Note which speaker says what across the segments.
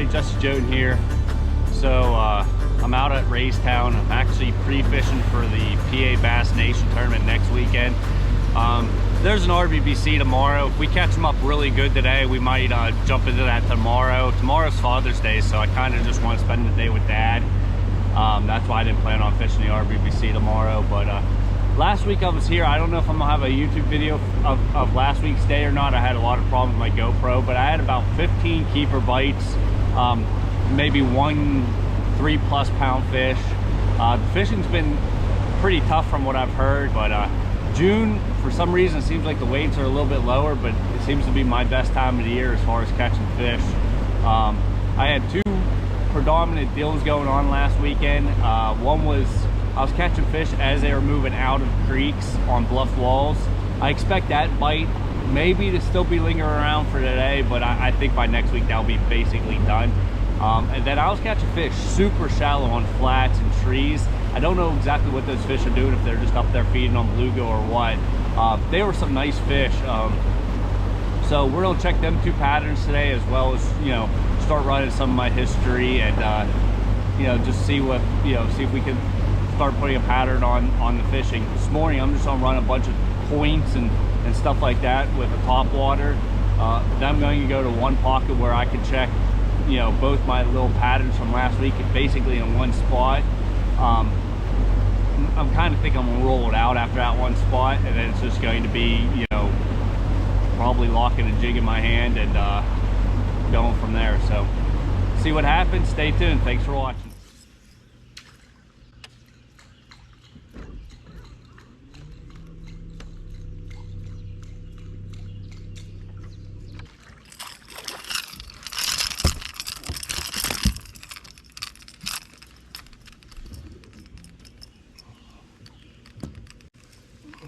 Speaker 1: everybody, Jesse Joden here. So I'm out at Raystown. I'm actually pre-fishing for the PABass Nation tournament next weekend. There's an RBBC tomorrow. If we catch them up really good today, we might jump into that tomorrow. Tomorrow's Father's Day, so I kind of just want to spend the day with Dad. That's why I didn't plan on fishing the RBBC tomorrow. But last week I was here. I don't know if I'm gonna have a YouTube video of last week's day or not. I had a lot of problems with my GoPro, but I had about 15 keeper bites, maybe one 3+ pound fish. The fishing's been pretty tough from what I've heard, but June, for some reason, it seems like the weights are a little bit lower, but it seems to be my best time of the year as far as catching fish. I had two predominant deals going on last weekend. One was I was catching fish as they were moving out of creeks on bluff walls. I expect that bite maybe to still be lingering around for today, but I think by next week that'll be basically done. And then I was catching fish super shallow on flats and trees. I don't know exactly what those fish are doing, if they're just up there feeding on bluegill or what. They were some nice fish. So we're gonna check them two patterns today, as well as, you know, start running some of my history and you know, just see what, you know, see if we can start putting a pattern on the fishing. This morning I'm just gonna run a bunch of points and stuff like that with a top water. Then I'm going to go to one pocket where I can check, you know, both my little patterns from last week basically in one spot. I'm kind of think I'm gonna roll it out after that one spot, and then it's just going to be, you know, probably locking a jig in my hand and going from there. So see what happens. Stay tuned. Thanks for watching.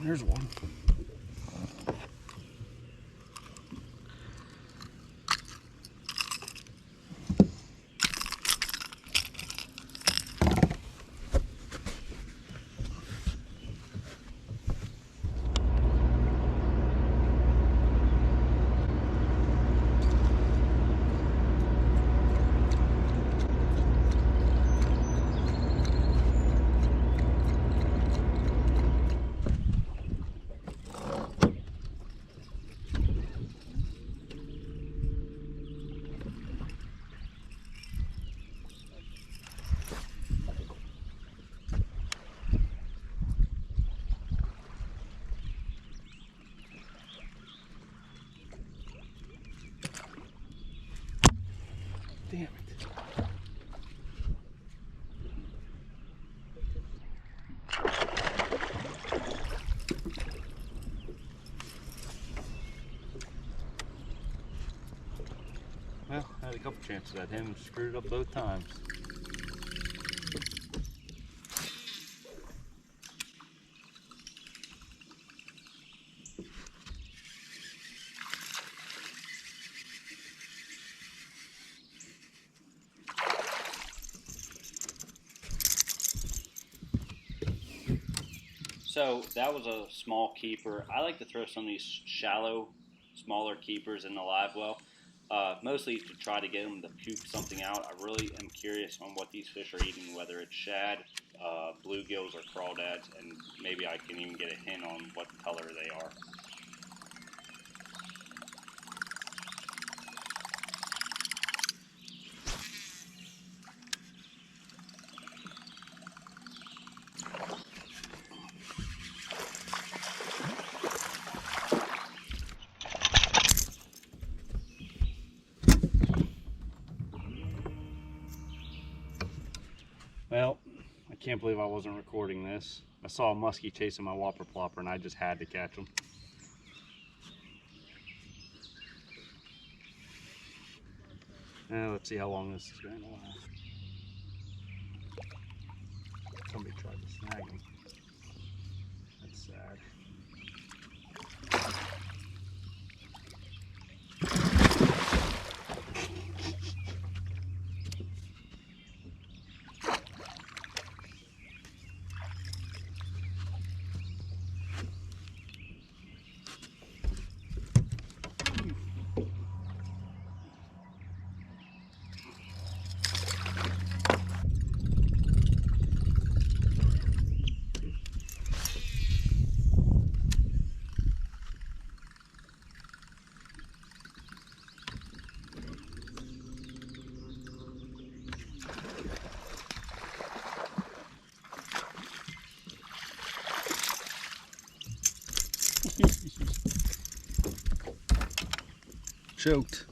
Speaker 1: There's one. Damn it. Well, I had a couple chances at him, screwed up both times. So that was a small keeper. I like to throw some of these shallow, smaller keepers in the live well, mostly to try to get them to puke something out. I really am curious on what these fish are eating, whether it's shad, bluegills, or crawdads, and maybe I can even get a hint on what color they are. Well, I can't believe I wasn't recording this. I saw a muskie chasing my whopper plopper and I just had to catch him. Let's see how long this is going to last. Somebody tried to snag him. That's sad. choked.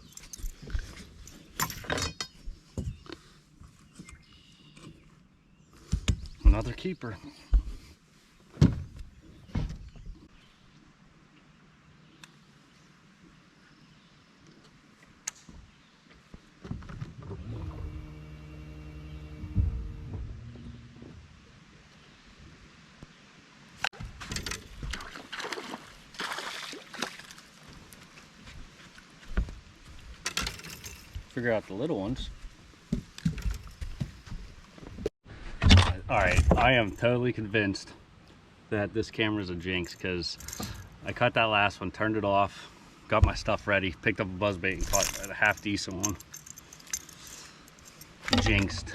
Speaker 1: Another keeper. Figure out the little ones. Alright, I am totally convinced that this camera is a jinx because I caught that last one, turned it off, got my stuff ready, picked up a buzzbait and caught a half decent one. Jinxed.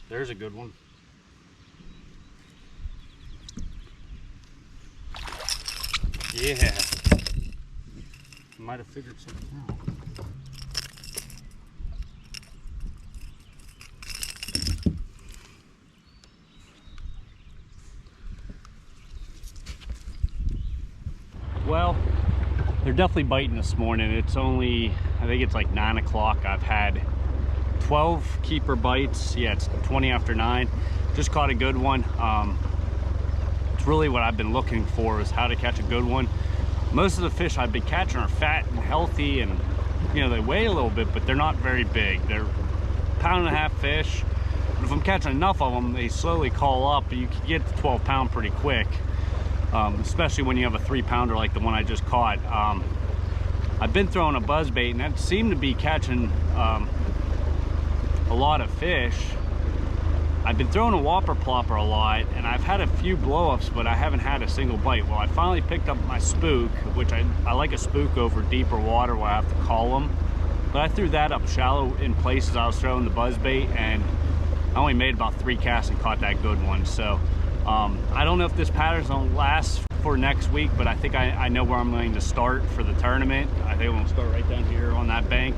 Speaker 1: There's a good one. Yeah. Might have figured something out. Well, they're definitely biting this morning. It's only, I think it's like 9 o'clock. I've had 12 keeper bites. Yeah, it's 20 after 9. Just caught a good one. It's really what I've been looking for, is how to catch a good one. Most of the fish I've been catching are fat and healthy, and you know, they weigh a little bit, but they're not very big. They're 1.5 pound fish. But if I'm catching enough of them, they slowly call up, and you can get to 12 pound pretty quick. Especially when you have a 3 pounder like the one I just caught. I've been throwing a buzzbait, and that seemed to be catching a lot of fish. I've been throwing a whopper plopper a lot, and I've had a few blow-ups, but I haven't had a single bite. Well, I finally picked up my spook, which I like a spook over deeper water where I have to call them. But I threw that up shallow in places I was throwing the buzzbait, and I only made about 3 casts and caught that good one. So I don't know if this pattern's gonna last for next week, but I think I know where I'm going to start for the tournament. I think I'm gonna start right down here on that bank.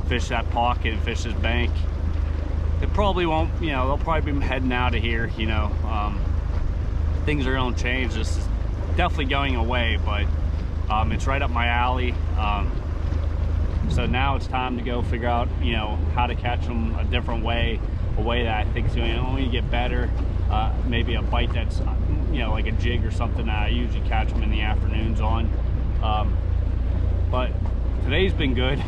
Speaker 1: Fish that pocket and fish this bank. It probably won't, you know, they'll probably be heading out of here, you know. Things are gonna change. This is definitely going away, but it's right up my alley. So now it's time to go figure out, you know, how to catch them a different way, a way that I think is going to only get better. Maybe a bite that's, you know, like a jig or something that I usually catch them in the afternoons on. But today's been good.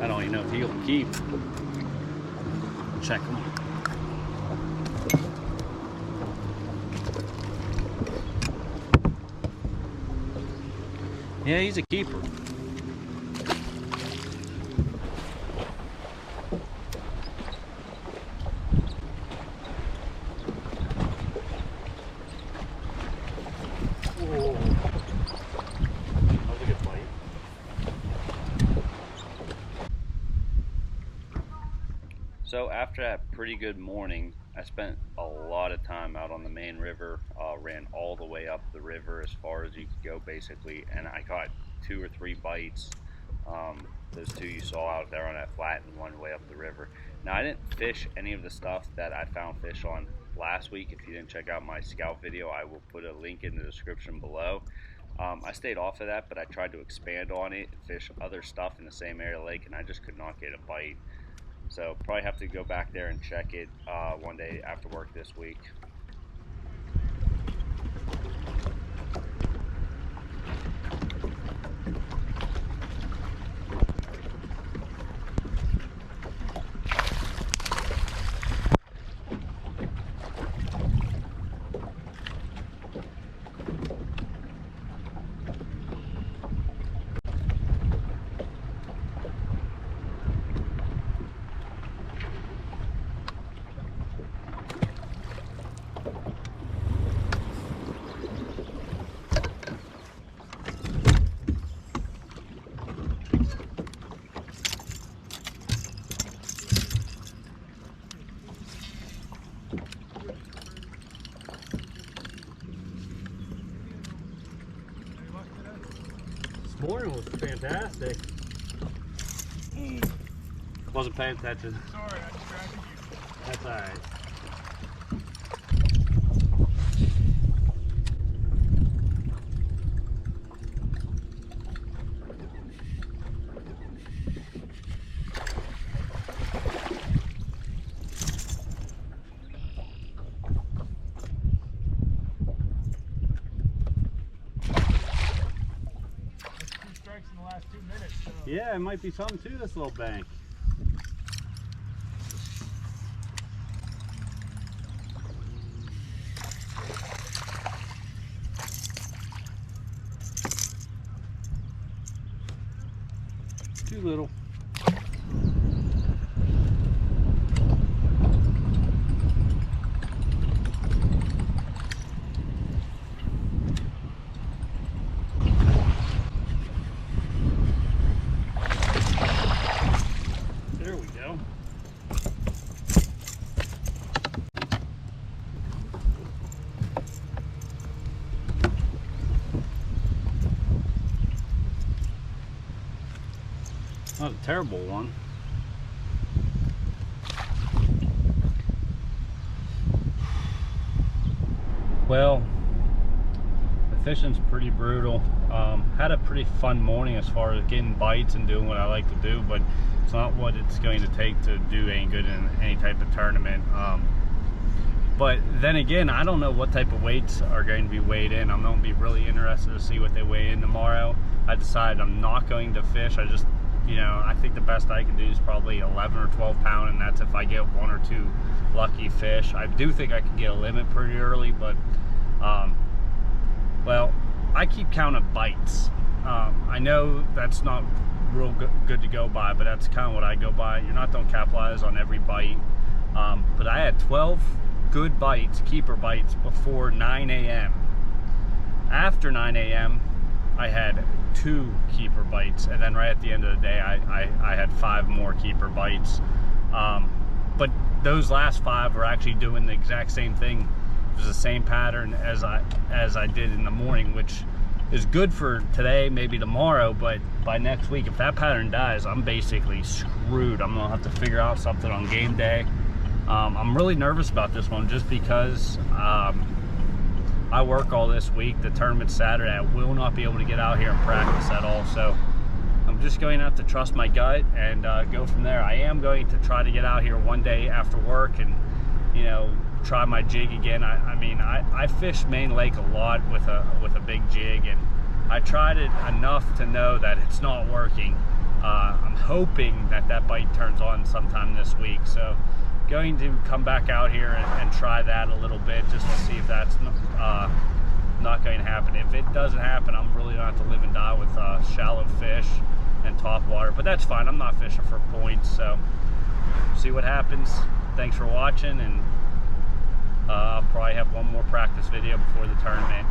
Speaker 1: I don't even know if he'll keep. Check him. Yeah, he's a keeper. Whoa. That was a good bite. So after that pretty good morning, I spent a lot of time out on the main river, ran all the way up the river as far as you could go basically, and I caught 2 or 3 bites. Those 2 you saw out there on that flat and 1 way up the river. Now I didn't fish any of the stuff that I found fish on last week. If you didn't check out my scout video, I will put a link in the description below. I stayed off of that, but I tried to expand on it and fish other stuff in the same area of the lake, and I just could not get a bite. So probably have to go back there and check it one day after work this week. morning was fantastic. Wasn't paying attention.
Speaker 2: Sorry, I distracted you.
Speaker 1: That's alright.
Speaker 2: 2 strikes in the last 2 minutes. So.
Speaker 1: Yeah, it might be something to this little bank. Too little. There we go. Not a terrible one. Well, the fishing's pretty brutal. Had a pretty fun morning as far as getting bites and doing what I like to do, but it's not what it's going to take to do any good in any type of tournament. But then again, I don't know what type of weights are going to be weighed in. I'm going to be really interested to see what they weigh in tomorrow. I decided I'm not going to fish. I just, you know, I think the best I can do is probably 11 or 12 pound, and that's if I get 1 or 2 lucky fish. I do think I can get a limit pretty early, but well, I keep count of bites. I know that's not real good to go by, but that's kind of what I go by. You're not going to capitalize on every bite, but I had 12 good bites, keeper bites, before 9 a.m. After 9 a.m. I had 2 keeper bites, and then right at the end of the day I had 5 more keeper bites. But those last 5 were actually doing the exact same thing. It was the same pattern as I did in the morning, which is good for today, maybe tomorrow, but by next week, if that pattern dies, I'm basically screwed. I'm gonna have to figure out something on game day. I'm really nervous about this one just because I work all this week. The tournament's Saturday. I will not be able to get out here and practice at all, so I'm just going to have to trust my gut and go from there. I am going to try to get out here one day after work and, you know, try my jig again. I mean, I fish Main Lake a lot with a big jig, and I tried it enough to know that it's not working. I'm hoping that bite turns on sometime this week, so going to come back out here and try that a little bit just to see if that's not going to happen. If it doesn't happen, I'm really gonna have to live and die with shallow fish and top water, but that's fine. I'm not fishing for points, so see what happens. Thanks for watching, and I'll probably have one more practice video before the tournament.